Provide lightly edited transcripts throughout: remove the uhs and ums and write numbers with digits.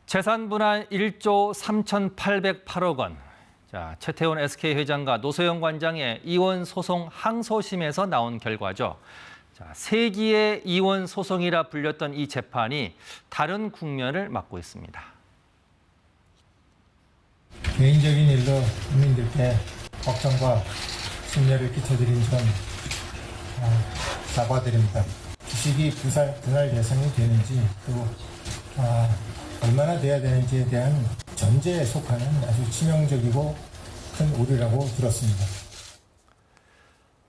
재산 분할 1조 3,808억 원. 자, 최태원 SK 회장과 노소영 관장의 이혼 소송 항소심에서 나온 결과죠. 자, 세기의 이혼 소송이라 불렸던 이 재판이 다른 국면을 맞고 있습니다. 개인적인 일로 국민들께 걱정과 심려를 끼쳐드린 점 사과드립니다. 주식이 분할 대상이 되는지 또 얼마나 돼야 되는지에 대한 전제에 속하는 아주 치명적이고 큰 오류라고 들었습니다.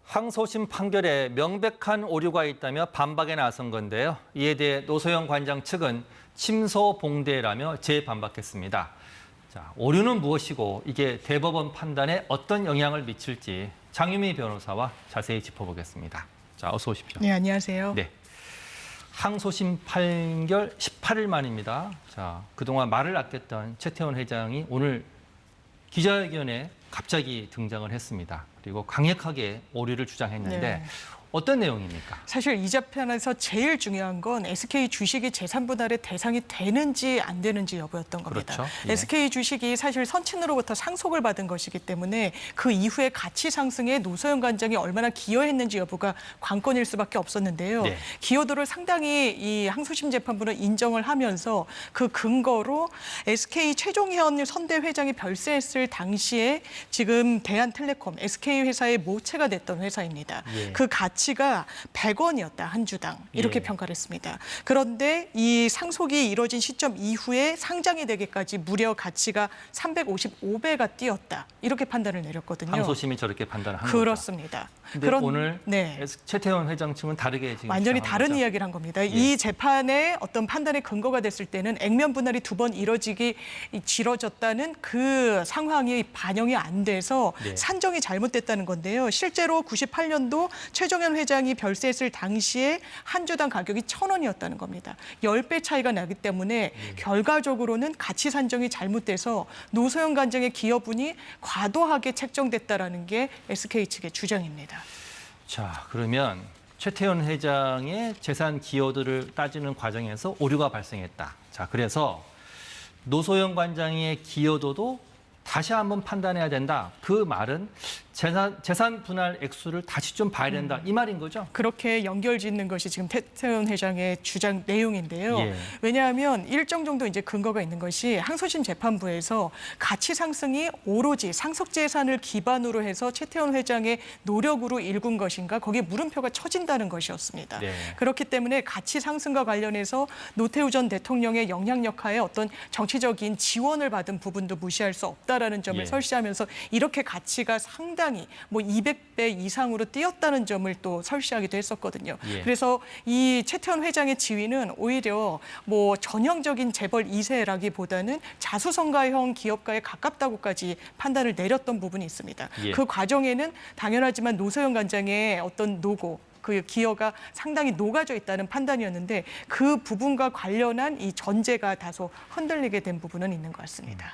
항소심 판결에 명백한 오류가 있다며 반박에 나선 건데요. 이에 대해 노소영 관장 측은 침소봉대라며 재반박했습니다. 자, 오류는 무엇이고 이게 대법원 판단에 어떤 영향을 미칠지 장유미 변호사와 자세히 짚어보겠습니다. 자, 어서 오십시오. 네, 안녕하세요. 네. 항소심 판결 18일 만입니다. 자, 그동안 말을 아꼈던 최태원 회장이 오늘 기자회견에 갑자기 등장을 했습니다. 그리고 강력하게 오류를 주장했는데 네. 어떤 내용입니까? 사실 이 재판에서 제일 중요한 건 SK 주식이 재산 분할의 대상이 되는지 안 되는지 여부였던 겁니다. 그렇죠. 예. SK 주식이 사실 선친으로부터 상속을 받은 것이기 때문에 그 이후에 가치 상승에 노소영 관장이 얼마나 기여했는지 여부가 관건일 수밖에 없었는데요. 네. 기여도를 상당히 이 항소심 재판부는 인정을 하면서 그 근거로 SK 최종현 선대 회장이 별세했을 당시에 지금 대한텔레콤 SK 회사의 모체가 됐던 회사입니다. 예. 그 가치가 100원이었다, 한 주당. 이렇게 예. 평가를 했습니다. 그런데 이 상속이 이뤄진 시점 이후에 상장이 되기까지 무려 가치가 355배가 뛰었다. 이렇게 판단을 내렸거든요. 항소심이 저렇게 판단을 한 거죠. 그렇습니다. 근데 오늘 네. 최태원 회장 측은 다르게 지금 완전히 주장한 다른 거죠? 이야기를 한 겁니다. 예. 이 재판의 어떤 판단의 근거가 됐을 때는 액면 분할이 2번 이뤄졌다는 그 상황이 반영이 안 돼서 네. 산정이 잘못됐다는 건데요. 실제로 98년도 최종현 회장이 별세했을 당시에 한 주당 가격이 1,000원이었다는 겁니다. 10배 차이가 나기 때문에 결과적으로는 가치 산정이 잘못돼서 노소영 관장의 기여분이 과도하게 책정됐다라는 게 SK 측의 주장입니다. 자, 그러면 최태원 회장의 재산 기여도를 따지는 과정에서 오류가 발생했다. 자, 그래서 노소영 관장의 기여도도 다시 한번 판단해야 된다. 그 말은 재산 분할 액수를 다시 좀 봐야 된다. 이 말인 거죠? 그렇게 연결짓는 것이 지금 최태원 회장의 주장 내용인데요. 예. 왜냐하면 일정 정도 이제 근거가 있는 것이 항소심 재판부에서 가치 상승이 오로지 상속 재산을 기반으로 해서 최태원 회장의 노력으로 일군 것인가 거기에 물음표가 쳐진다는 것이었습니다. 네. 그렇기 때문에 가치 상승과 관련해서 노태우 전 대통령의 영향력하에 어떤 정치적인 지원을 받은 부분도 무시할 수 없다라는 점을 예. 설시하면서 이렇게 가치가 상당히 뭐 200배 이상으로 뛰었다는 점을 또 설시하기도 했었거든요. 예. 그래서 이 최태원 회장의 지위는 오히려 뭐 전형적인 재벌 2세라기보다는 자수성가형 기업가에 가깝다고까지 판단을 내렸던 부분이 있습니다. 예. 그 과정에는 당연하지만 노소영 관장의 어떤 노고 그 기여가 상당히 녹아져 있다는 판단이었는데 그 부분과 관련한 이 전제가 다소 흔들리게 된 부분은 있는 것 같습니다.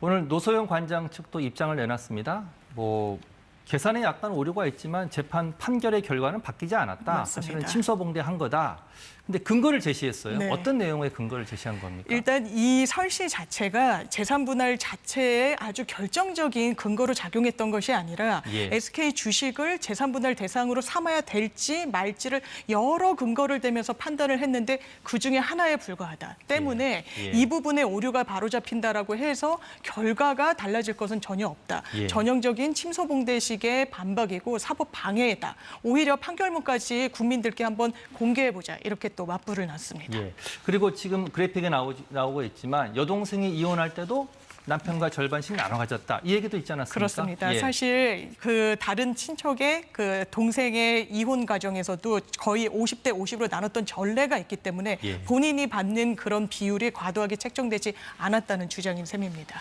오늘 노소영 관장 측도 입장을 내놨습니다. 뭐 계산에 약간 오류가 있지만 재판 판결의 결과는 바뀌지 않았다. 맞습니다. 사실은 침소봉대한 거다. 근데 근거를 제시했어요. 네. 어떤 내용의 근거를 제시한 겁니까? 일단 이 설시 자체가 재산 분할 자체에 아주 결정적인 근거로 작용했던 것이 아니라 예. SK 주식을 재산 분할 대상으로 삼아야 될지 말지를 여러 근거를 대면서 판단을 했는데 그중에 하나에 불과하다 때문에 예. 예. 이 부분에 오류가 바로잡힌다라고 해서 결과가 달라질 것은 전혀 없다. 예. 전형적인 침소봉대식의 반박이고 사법 방해다. 오히려 판결문까지 국민들께 한번 공개해보자. 이렇게 또 맞불을 놨습니다. 예. 그리고 지금 그래픽에 나오고 있지만 여동생이 이혼할 때도 남편과 절반씩 나눠 가졌다. 이 얘기도 있지 않았습니까? 그렇습니다. 예. 사실 그 다른 친척의 그 동생의 이혼 과정에서도 거의 50대 50으로 나눴던 전례가 있기 때문에 예. 본인이 받는 그런 비율이 과도하게 책정되지 않았다는 주장인 셈입니다.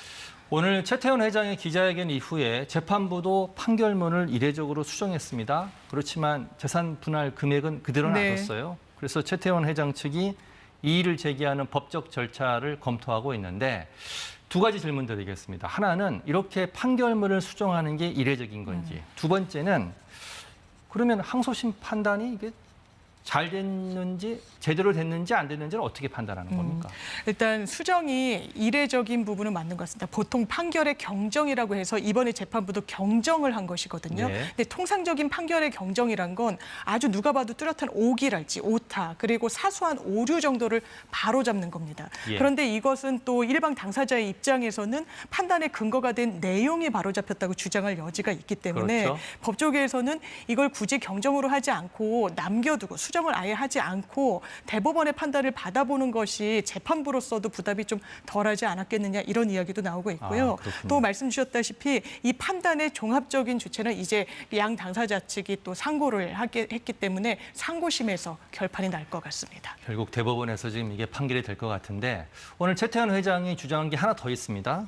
오늘 최태원 회장의 기자회견 이후에 재판부도 판결문을 이례적으로 수정했습니다. 그렇지만 재산 분할 금액은 그대로 네. 놔뒀어요. 그래서 최태원 회장 측이 이의를 제기하는 법적 절차를 검토하고 있는데 두 가지 질문 드리겠습니다. 하나는 이렇게 판결문을 수정하는 게 이례적인 건지. 두 번째는 그러면 항소심 판단이 이게 잘 됐는지 제대로 됐는지 안 됐는지를 어떻게 판단하는 겁니까? 일단 수정이 이례적인 부분은 맞는 것 같습니다. 보통 판결의 경정이라고 해서 이번에 재판부도 경정을 한 것이거든요. 네. 근데 통상적인 판결의 경정이란 건 아주 누가 봐도 뚜렷한 오기랄지 오타 그리고 사소한 오류 정도를 바로잡는 겁니다. 예. 그런데 이것은 또 일반 당사자의 입장에서는 판단의 근거가 된 내용이 바로잡혔다고 주장할 여지가 있기 때문에 그렇죠. 법조계에서는 이걸 굳이 경정으로 하지 않고 남겨두고 수정을 아예 하지 않고 대법원의 판단을 받아보는 것이 재판부로서도 부담이 좀 덜하지 않았겠느냐 이런 이야기도 나오고 있고요. 그렇군요. 또 말씀 주셨다시피 이 판단의 종합적인 주체는 이제 양 당사자 측이 또 상고를 했기 때문에 상고심에서 결판이 날 것 같습니다. 결국 대법원에서 지금 이게 판결이 될 것 같은데 오늘 최태원 회장이 주장한 게 하나 더 있습니다.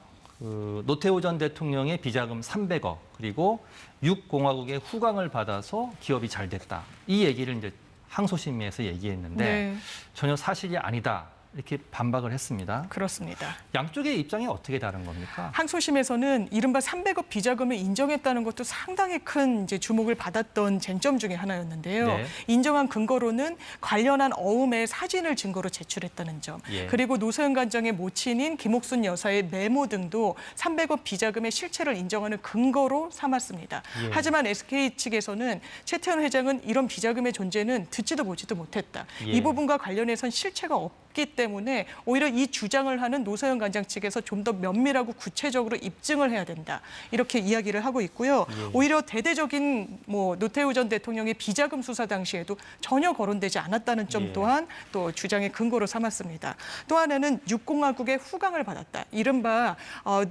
노태우 전 대통령의 비자금 300억 그리고 6공화국의 후광을 받아서 기업이 잘 됐다. 이 얘기를 이제 항소심에서 얘기했는데 네. 전혀 사실이 아니다. 이렇게 반박을 했습니다. 그렇습니다. 양쪽의 입장이 어떻게 다른 겁니까? 항소심에서는 이른바 300억 비자금을 인정했다는 것도 상당히 큰 이제 주목을 받았던 쟁점 중에 하나였는데요. 네. 인정한 근거로는 관련한 어음의 사진을 증거로 제출했다는 점, 예. 그리고 노소연 관장의 모친인 김옥순 여사의 메모 등도 300억 비자금의 실체를 인정하는 근거로 삼았습니다. 예. 하지만 SK 측에서는 최태원 회장은 이런 비자금의 존재는 듣지도 보지도 못했다. 예. 이 부분과 관련해선 실체가 없기 때문에 오히려 이 주장을 하는 노소연 관장 측에서 좀 더 면밀하고 구체적으로 입증을 해야 된다. 이렇게 이야기를 하고 있고요. 오히려 대대적인 노태우 전 대통령의 비자금 수사 당시에도 전혀 거론되지 않았다는 점 예. 또한 또 주장의 근거로 삼았습니다. 또 하나는 6공화국의 후광을 받았다. 이른바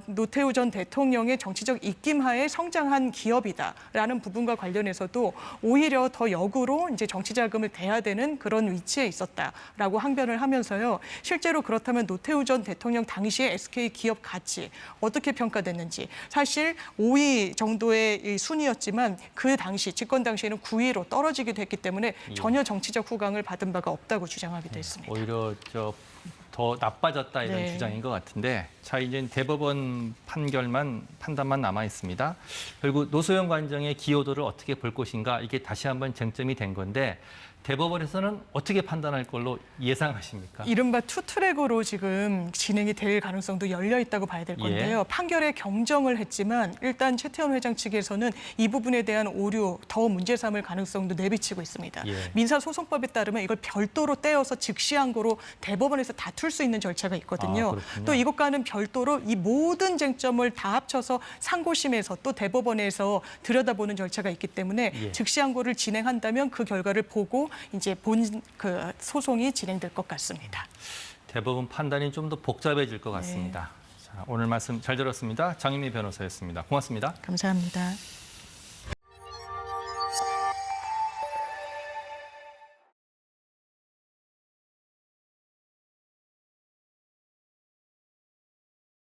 노태우 전 대통령의 정치적 입김하에 성장한 기업이다라는 부분과 관련해서도 오히려 더 역으로 이제 정치 자금을 대야 되는 그런 위치에 있었다라고 항변을 하면서요. 실제로 그렇다면 노태우 전 대통령 당시의 SK 기업 가치 어떻게 평가됐는지 사실 5위 정도의 이 순위였지만 그 당시 집권 당시에는 9위로 떨어지기도 했기 때문에 전혀 정치적 후광을 받은 바가 없다고 주장하기도 했습니다. 오히려 더 나빠졌다 이런 네. 주장인 것 같은데 자 이제 대법원 판단만 남아 있습니다. 결국 노소연 관장의 기여도를 어떻게 볼 것인가 이게 다시 한번 쟁점이 된 건데 대법원에서는 어떻게 판단할 걸로 예상하십니까? 이른바 투트랙으로 지금 진행이 될 가능성도 열려 있다고 봐야 될 건데요. 판결에 경정을 했지만 일단 최태원 회장 측에서는 이 부분에 대한 오류, 더 문제 삼을 가능성도 내비치고 있습니다. 예. 민사소송법에 따르면 이걸 별도로 떼어서 즉시항고로 대법원에서 다툴 수 있는 절차가 있거든요. 그렇군요. 또 이것과는 별도로 이 모든 쟁점을 다 합쳐서 상고심에서 또 대법원에서 들여다보는 절차가 있기 때문에 예. 즉시항고를 진행한다면 그 결과를 보고 이제 그 소송이 진행될 것 같습니다. 대법원 판단이 좀 더 복잡해질 것 같습니다. 자, 오늘 말씀 잘 들었습니다. 장윤미 변호사였습니다. 고맙습니다. 감사합니다.